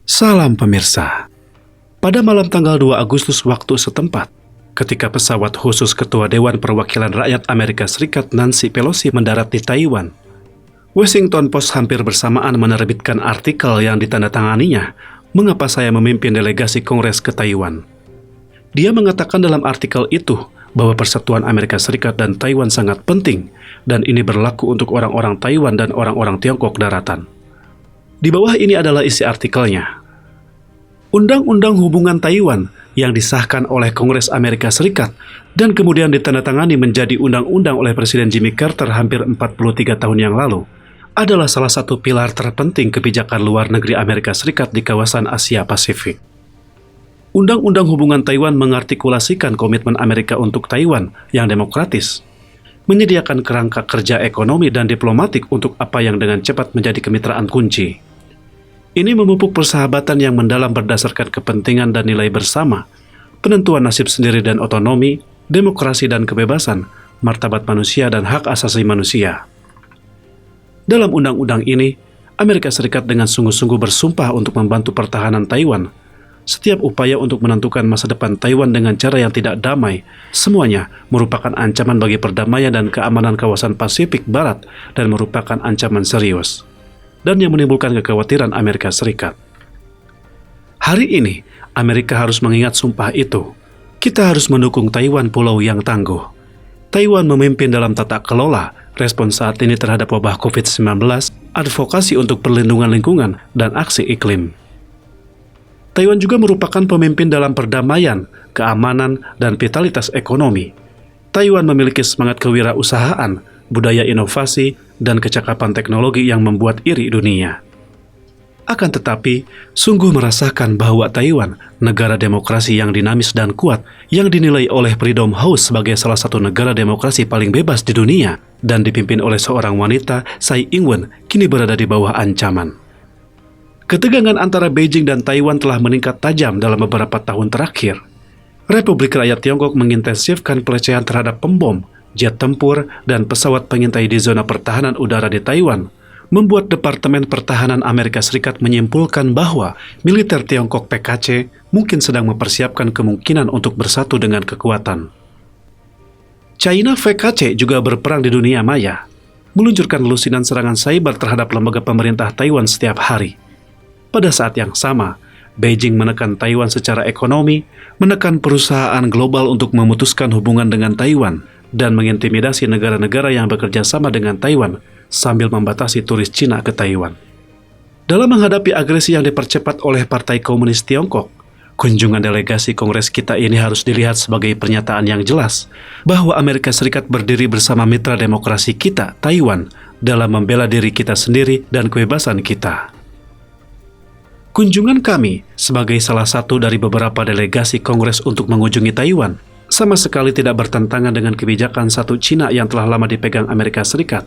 Salam pemirsa. Pada malam tanggal 2 Agustus waktu setempat, ketika pesawat khusus Ketua Dewan Perwakilan Rakyat Amerika Serikat Nancy Pelosi mendarat di Taiwan, Washington Post hampir bersamaan menerbitkan artikel yang ditandatanganinya, "Mengapa saya memimpin delegasi Kongres ke Taiwan?" Dia mengatakan dalam artikel itu bahwa persatuan Amerika Serikat dan Taiwan sangat penting, dan ini berlaku untuk orang-orang Taiwan dan orang-orang Tiongkok daratan. Di bawah ini adalah isi artikelnya. Undang-Undang Hubungan Taiwan yang disahkan oleh Kongres Amerika Serikat dan kemudian ditandatangani menjadi undang-undang oleh Presiden Jimmy Carter hampir 43 tahun yang lalu adalah salah satu pilar terpenting kebijakan luar negeri Amerika Serikat di kawasan Asia Pasifik. Undang-Undang Hubungan Taiwan mengartikulasikan komitmen Amerika untuk Taiwan yang demokratis, menyediakan kerangka kerja ekonomi dan diplomatik untuk apa yang dengan cepat menjadi kemitraan kunci. Ini memupuk persahabatan yang mendalam berdasarkan kepentingan dan nilai bersama, penentuan nasib sendiri dan otonomi, demokrasi dan kebebasan, martabat manusia dan hak asasi manusia. Dalam undang-undang ini, Amerika Serikat dengan sungguh-sungguh bersumpah untuk membantu pertahanan Taiwan. Setiap upaya untuk menentukan masa depan Taiwan dengan cara yang tidak damai, semuanya merupakan ancaman bagi perdamaian dan keamanan kawasan Pasifik Barat dan merupakan ancaman serius, dan yang menimbulkan kekhawatiran Amerika Serikat. Hari ini, Amerika harus mengingat sumpah itu. Kita harus mendukung Taiwan, pulau yang tangguh. Taiwan memimpin dalam tata kelola, respons saat ini terhadap wabah COVID-19, advokasi untuk perlindungan lingkungan, dan aksi iklim. Taiwan juga merupakan pemimpin dalam perdamaian, keamanan, dan vitalitas ekonomi. Taiwan memiliki semangat kewirausahaan, budaya inovasi, dan kecakapan teknologi yang membuat iri dunia. Akan tetapi, sungguh merasakan bahwa Taiwan, negara demokrasi yang dinamis dan kuat, yang dinilai oleh Freedom House sebagai salah satu negara demokrasi paling bebas di dunia, dan dipimpin oleh seorang wanita, Tsai Ing-wen, kini berada di bawah ancaman. Ketegangan antara Beijing dan Taiwan telah meningkat tajam dalam beberapa tahun terakhir. Republik Rakyat Tiongkok mengintensifkan pelecehan terhadap pembom, jet tempur, dan pesawat pengintai di zona pertahanan udara di Taiwan, membuat Departemen Pertahanan Amerika Serikat menyimpulkan bahwa militer Tiongkok PKC mungkin sedang mempersiapkan kemungkinan untuk bersatu dengan kekuatan. China VKC juga berperang di dunia maya, meluncurkan lusinan serangan cyber terhadap lembaga pemerintah Taiwan setiap hari. Pada saat yang sama, Beijing menekan Taiwan secara ekonomi, menekan perusahaan global untuk memutuskan hubungan dengan Taiwan, dan mengintimidasi negara-negara yang bekerja sama dengan Taiwan sambil membatasi turis Cina ke Taiwan. Dalam menghadapi agresi yang dipercepat oleh Partai Komunis Tiongkok, kunjungan delegasi Kongres kita ini harus dilihat sebagai pernyataan yang jelas bahwa Amerika Serikat berdiri bersama mitra demokrasi kita, Taiwan, dalam membela diri kita sendiri dan kebebasan kita. Kunjungan kami sebagai salah satu dari beberapa delegasi Kongres untuk mengunjungi Taiwan sama sekali tidak bertentangan dengan kebijakan satu Cina yang telah lama dipegang Amerika Serikat,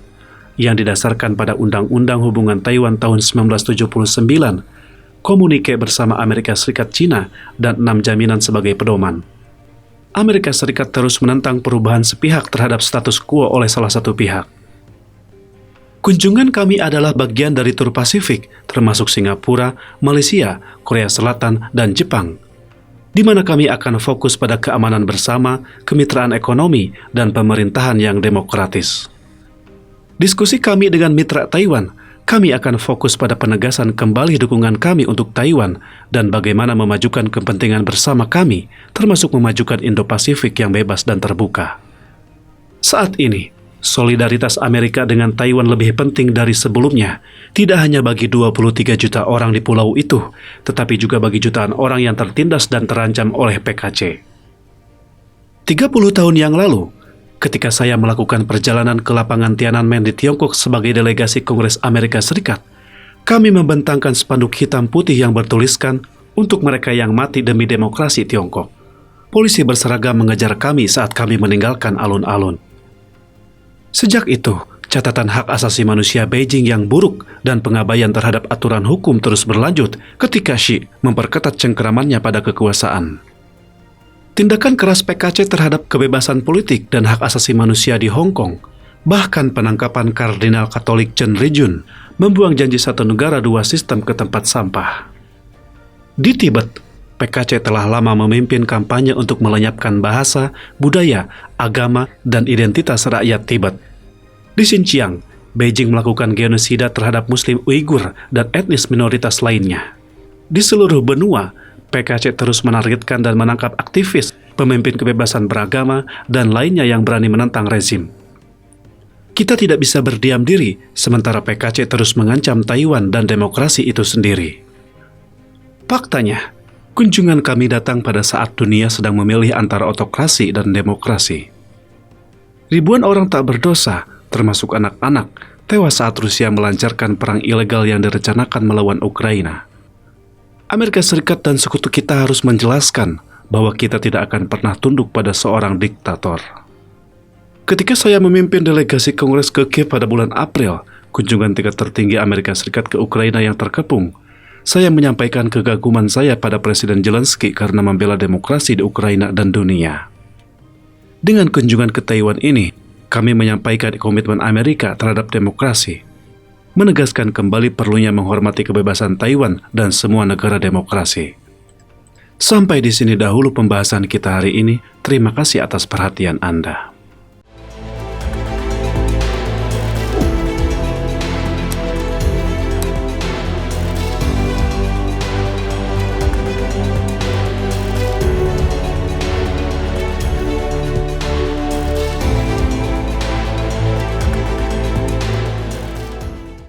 yang didasarkan pada Undang-Undang Hubungan Taiwan tahun 1979, komunike bersama Amerika Serikat Cina, dan 6 jaminan sebagai pedoman. Amerika Serikat terus menentang perubahan sepihak terhadap status quo oleh salah satu pihak. Kunjungan kami adalah bagian dari tur Pasifik, termasuk Singapura, Malaysia, Korea Selatan, dan Jepang, di mana kami akan fokus pada keamanan bersama, kemitraan ekonomi, dan pemerintahan yang demokratis. Diskusi kami dengan mitra Taiwan, kami akan fokus pada penegasan kembali dukungan kami untuk Taiwan dan bagaimana memajukan kepentingan bersama kami, termasuk memajukan Indo-Pasifik yang bebas dan terbuka. Saat ini, solidaritas Amerika dengan Taiwan lebih penting dari sebelumnya, tidak hanya bagi 23 juta orang di pulau itu, tetapi juga bagi jutaan orang yang tertindas dan terancam oleh PKC. 30 tahun yang lalu, ketika saya melakukan perjalanan ke lapangan Tiananmen di Tiongkok sebagai delegasi Kongres Amerika Serikat, kami membentangkan spanduk hitam putih yang bertuliskan, "Untuk mereka yang mati demi demokrasi Tiongkok." Polisi berseragam mengejar kami saat kami meninggalkan alun-alun. Sejak itu, catatan hak asasi manusia Beijing yang buruk dan pengabaian terhadap aturan hukum terus berlanjut ketika Xi memperketat cengkeramannya pada kekuasaan. Tindakan keras PKC terhadap kebebasan politik dan hak asasi manusia di Hong Kong, bahkan penangkapan Kardinal Katolik Chen Rizun, membuang janji satu negara dua sistem ke tempat sampah. Di Tibet, PKC telah lama memimpin kampanye untuk melenyapkan bahasa, budaya, agama, dan identitas rakyat Tibet. Di Xinjiang, Beijing melakukan genosida terhadap Muslim Uighur dan etnis minoritas lainnya. Di seluruh benua, PKC terus menargetkan dan menangkap aktivis, pemimpin kebebasan beragama, dan lainnya yang berani menentang rezim. Kita tidak bisa berdiam diri, sementara PKC terus mengancam Taiwan dan demokrasi itu sendiri. Faktanya, kunjungan kami datang pada saat dunia sedang memilih antara otokrasi dan demokrasi. Ribuan orang tak berdosa, termasuk anak-anak, tewas saat Rusia melancarkan perang ilegal yang direncanakan melawan Ukraina. Amerika Serikat dan sekutu kita harus menjelaskan bahwa kita tidak akan pernah tunduk pada seorang diktator. Ketika saya memimpin delegasi Kongres ke Kiev pada bulan April, kunjungan tingkat tertinggi Amerika Serikat ke Ukraina yang terkepung, saya menyampaikan kekaguman saya pada Presiden Zelensky karena membela demokrasi di Ukraina dan dunia. Dengan kunjungan ke Taiwan ini, kami menyampaikan komitmen Amerika terhadap demokrasi, menegaskan kembali perlunya menghormati kebebasan Taiwan dan semua negara demokrasi. Sampai di sini dahulu pembahasan kita hari ini. Terima kasih atas perhatian Anda.